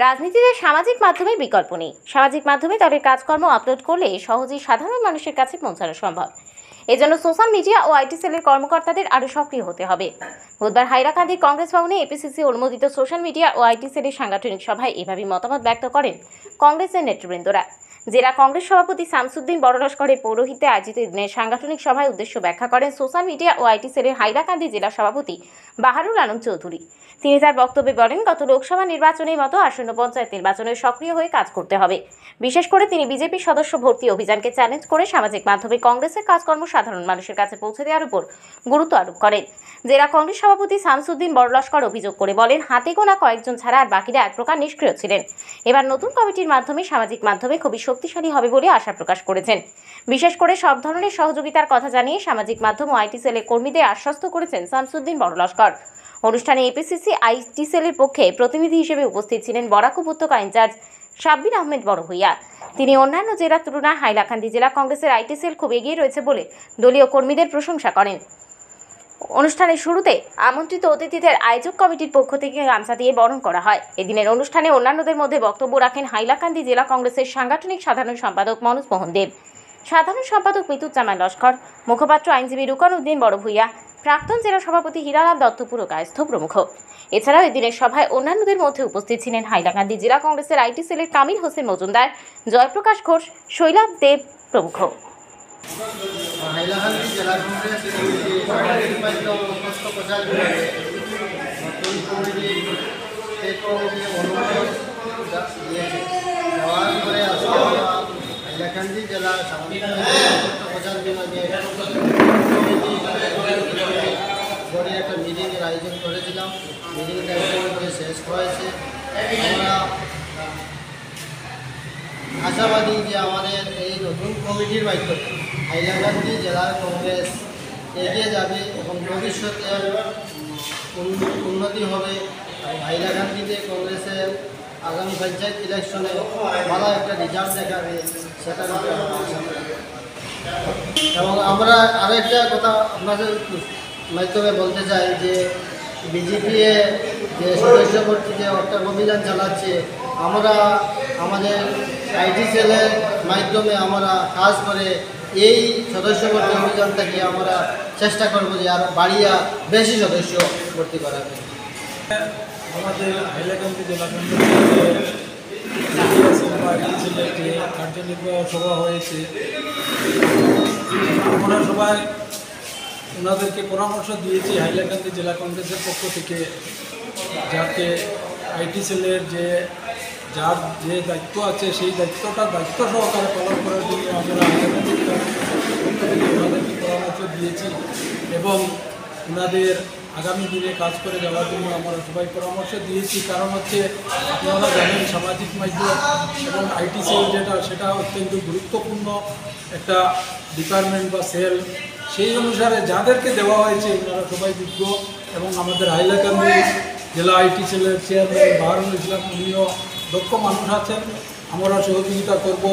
রাজনীতিতে সামাজিক মাধ্যমের বিকল্প নেই। সামাজিক মাধ্যমে তাদের কাজকর্ম আপলোড করলে সহজেই সাধারণ মানুষের কাছে পৌঁছানো সম্ভব। এজন্য সোশ্যাল মিডিয়া ও আইটি সেলের কর্মকর্তাদের আরও সক্রিয় হতে হবে। বুধবার হাইলাকান্দির কংগ্রেস ভবনে এপিসিসি অনুমোদিত সোশ্যাল মিডিয়া ও আইটি সেলের সাংগঠনিক সভায় এভাবে মতামত ব্যক্ত করেন কংগ্রেসের নেতৃবৃন্দরা। জেলা কংগ্রেস সভাপতি শামসুদ্দিন বড়লস্করের পৌরোহিত্যে আয়োজিত দিনের সাংগঠনিক সভায় উদ্দেশ্য ব্যাখ্যা করেন সোশ্যাল মিডিয়া ও আইটি সেলের হাইলাকান্দি জেলা সভাপতি বাহারুল আলম চৌধুরী। তিনি তার বক্তব্যে বলেন, গত লোকসভা নির্বাচনের মতো আসন্ন পঞ্চায়েত নির্বাচনে সক্রিয় হয়ে কাজ করতে হবে। বিশেষ করে তিনি বিজেপি সদস্য ভর্তি অভিযানকে চ্যালেঞ্জ করে সামাজিক মাধ্যমে কংগ্রেসের কাজকর্ম সাধারণ মানুষের কাছে পৌঁছে দেওয়ার উপর গুরুত্ব আরোপ করেন। জেলা কংগ্রেস সভাপতি শামসুদ্দিন বড়লস্কর অভিযোগ করে বলেন, হাতে গোনা কয়েকজন ছাড়া আর বাকিরা এক প্রকার নিষ্ক্রিয় ছিলেন। এবার নতুন কমিটির মাধ্যমে সামাজিক মাধ্যমে খুবই শক্তিশালী হবে বলে আশা প্রকাশ করেছেন। বিশেষ করে সব ধরনের সহযোগিতার কথা জানিয়ে সামাজিক মাধ্যম ও আইটি সেলের কর্মীদের আশ্বস্ত করেছেন শামসুদ্দিন বড়লস্কর। অনুষ্ঠানে এপিসিসি আইটি সেলের পক্ষে প্রতিনিধি হিসেবে উপস্থিত ছিলেন বরাক উপত্যকা ইনচার্জ সাব্বির আহমেদ বড়ভূইয়া। তিনি অন্যান্য জেলার তুলনায় হাইলাকান্দি জেলা কংগ্রেসের আইটি সেল খুব এগিয়ে রয়েছে বলে দলীয় কর্মীদের প্রশংসা করেন। অনুষ্ঠানের শুরুতে আমন্ত্রিত অতিথিদের আয়োজক কমিটির পক্ষ থেকে গামছা দিয়ে বরণ করা হয়। এদিনের অনুষ্ঠানে অন্যান্যদের মধ্যে বক্তব্য রাখেন হাইলাকান্দি জেলা কংগ্রেসের সাংগঠনিক সাধারণ সম্পাদক মনোজ মোহন দেব, সাধারণ সম্পাদক মিতুজ্জামান লস্কর, মুখপাত্র আইনজীবী রুকন উদ্দিন বড়ভূইয়া, প্রাক্তন জেলা সভাপতি হীরালাল দত্ত পুরকায়স্থ প্রমুখ। এছাড়াও এদিনের সভায় অন্যান্যদের মধ্যে উপস্থিত ছিলেন হাইলাকান্দি জেলা কংগ্রেসের আইটি সেলের কামিল হোসেন মজুমদার, জয়প্রকাশ ঘোষ, শৈলাভ দেব প্রমুখ। হাইলাকান্দি জেলা কংগ্রেস হাইলাকান্দি জেলা প্রচার বিভাগে একটা মিটিংয়ের আয়োজন করেছিলাম। মিটিংটা করে শেষ হয়েছে। আমরা আশাবাদী যে আমাদের এই নতুন কমিটির মাধ্যমে হাইলাকান্দি জেলার কংগ্রেস এগিয়ে যাবে এবং ভবিষ্যতে উন্নতি হবে এবং হাইলাকান্দিতে কংগ্রেসের আগামী পঞ্চায়েত ইলেকশনে ভালো একটা রেজাল্ট দেখাবে, সেটা এবং আমরা আরেকটা কথা আপনাদের মাধ্যমে বলতে চাই যে বিজেপি যে সদস্য ভর্তি যে অভিযান চালাচ্ছে, আমরা আমাদের আইটি সেলের মাধ্যমে আমরা কাজ করে এই সদস্য ভর্তি অভিযানটাকে আমরা চেষ্টা করব যে আর বাড়িয়া বেশি সদস্য ভর্তি করা হবে। আমাদের হাইলাকান্দি জেলা সেলের যে কার্যনির্বাহী সভা হয়েছে, আমরা সবাই ওনাদেরকে পরামর্শ দিয়েছি হাইলাকান্দি জেলা কংগ্রেসের পক্ষ থেকে, যাতে আইটি সেলের যার যে দায়িত্ব আছে সেই দায়িত্ব সহকারে পালন করার জন্য আমরা হাইলাকান্দি জেলা পক্ষ থেকে ওনাদেরকে পরামর্শ দিয়েছি এবং ওনাদের আগামী দিনে কাজ করে যাওয়ার জন্য আমরা সবাই পরামর্শ দিয়েছি। কারণ হচ্ছে, আপনারা জানেন সামাজিক মাধ্যম এবং আইটি সেল সেটা অত্যন্ত গুরুত্বপূর্ণ একটা ডিপার্টমেন্ট বা সেল। সেই অনুসারে যাদেরকে দেওয়া হয়েছে ওনারা সবাই যোগ্য এবং আমাদের হাইলাকান্দি জেলা আইটি সেলের চেয়ারম্যান বাহারুল ইসলাম উনিও দক্ষ মানুষ আছেন। আমরা সহযোগিতা করব,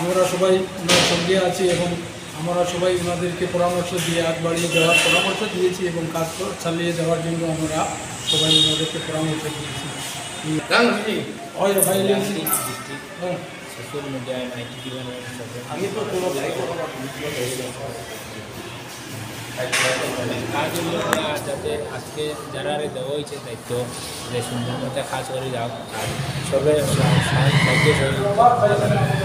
আমরা সবাই ওনার সঙ্গে আছি এবং আমরা সবাই ওনাদেরকে পরামর্শ দিয়ে আগ বাড়িয়ে যাওয়ার পরামর্শ দিয়েছি এবং কাজ চালিয়ে যাওয়ার জন্য আমরা সবাই ওনাদেরকে পরামর্শ দিয়েছি। সোশ্যাল মিডিয়ায় আইটি আমি তো কাজ যাতে আজকে যারা দেওয়া হয়েছে দায়িত্ব যে সুন্দর মতো কাজ করে যাও আর সবের সাহায্য